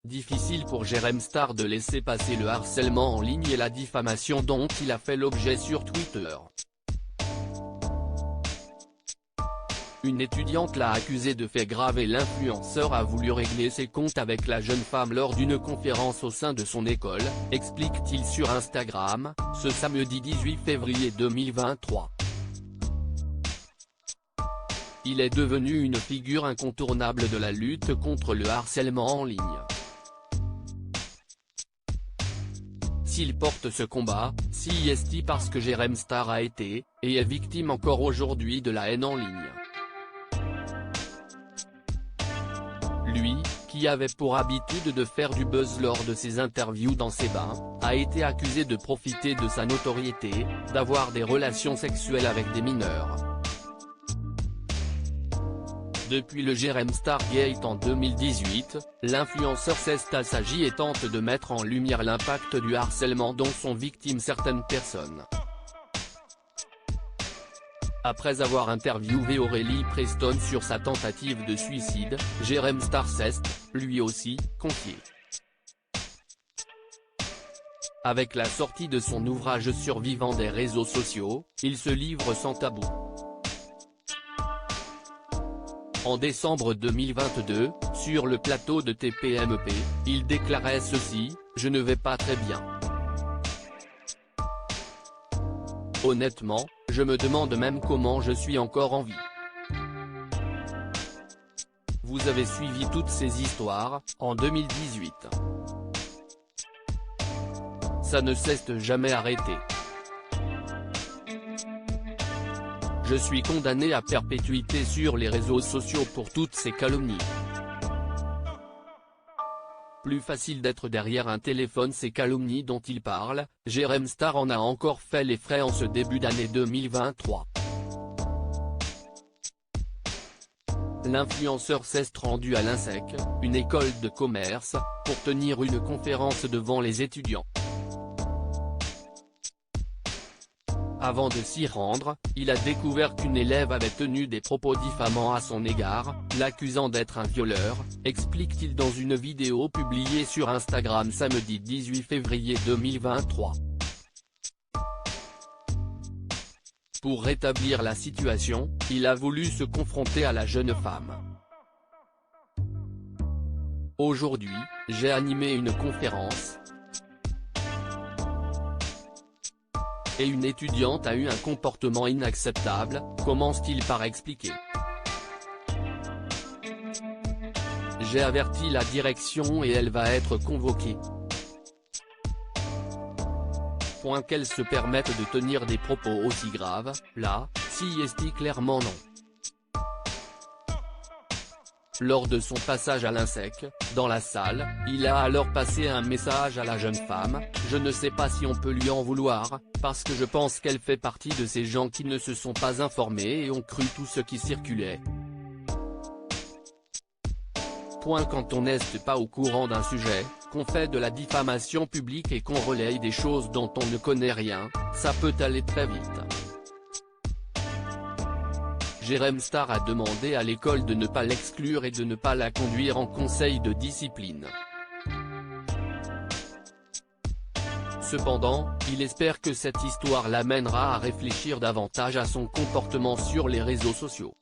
Difficile pour Jérém Star de laisser passer le harcèlement en ligne et la diffamation dont il a fait l'objet sur Twitter. Une étudiante l'a accusé de faits graves et l'influenceur a voulu régler ses comptes avec la jeune femme lors d'une conférence au sein de son école, explique-t-il sur Instagram, ce samedi 18 février 2023. Il est devenu une figure incontournable de la lutte contre le harcèlement en ligne. S'il porte ce combat, si est-il parce que Jérém Star a été, et est victime encore aujourd'hui de la haine en ligne. Lui, qui avait pour habitude de faire du buzz lors de ses interviews dans ses bains, a été accusé de profiter de sa notoriété, d'avoir des relations sexuelles avec des mineurs. Depuis le Jérém Star Gate en 2018, l'influenceur s'est assagi et tente de mettre en lumière l'impact du harcèlement dont sont victimes certaines personnes. Après avoir interviewé Aurélie Preston sur sa tentative de suicide, Jérém Star s'est, lui aussi, confié. Avec la sortie de son ouvrage Survivant des réseaux sociaux, il se livre sans tabou. En décembre 2022, sur le plateau de TPMP, il déclarait ceci, « Je ne vais pas très bien. Honnêtement, je me demande même comment je suis encore en vie. » Vous avez suivi toutes ces histoires, en 2018. Ça ne s'est jamais arrêté. Je suis condamné à perpétuité sur les réseaux sociaux pour toutes ces calomnies. Plus facile d'être derrière un téléphone, ces calomnies dont il parle, Jérém Star en a encore fait les frais en ce début d'année 2023. L'influenceur s'est rendu à l'INSEC, une école de commerce, pour tenir une conférence devant les étudiants. Avant de s'y rendre, il a découvert qu'une élève avait tenu des propos diffamants à son égard, l'accusant d'être un violeur, explique-t-il dans une vidéo publiée sur Instagram samedi 18 février 2023. Pour rétablir la situation, il a voulu se confronter à la jeune femme. Aujourd'hui, j'ai animé une conférence. Et une étudiante a eu un comportement inacceptable, commence-t-il par expliquer. J'ai averti la direction et elle va être convoquée. Point qu'elle se permette de tenir des propos aussi graves, là, si est clairement non. Lors de son passage à l'INSEC, dans la salle, il a alors passé un message à la jeune femme, « Je ne sais pas si on peut lui en vouloir, parce que je pense qu'elle fait partie de ces gens qui ne se sont pas informés et ont cru tout ce qui circulait. » Quand on n'est pas au courant d'un sujet, qu'on fait de la diffamation publique et qu'on relaye des choses dont on ne connaît rien, ça peut aller très vite. Jérém Star a demandé à l'école de ne pas l'exclure et de ne pas la conduire en conseil de discipline. Cependant, il espère que cette histoire l'amènera à réfléchir davantage à son comportement sur les réseaux sociaux.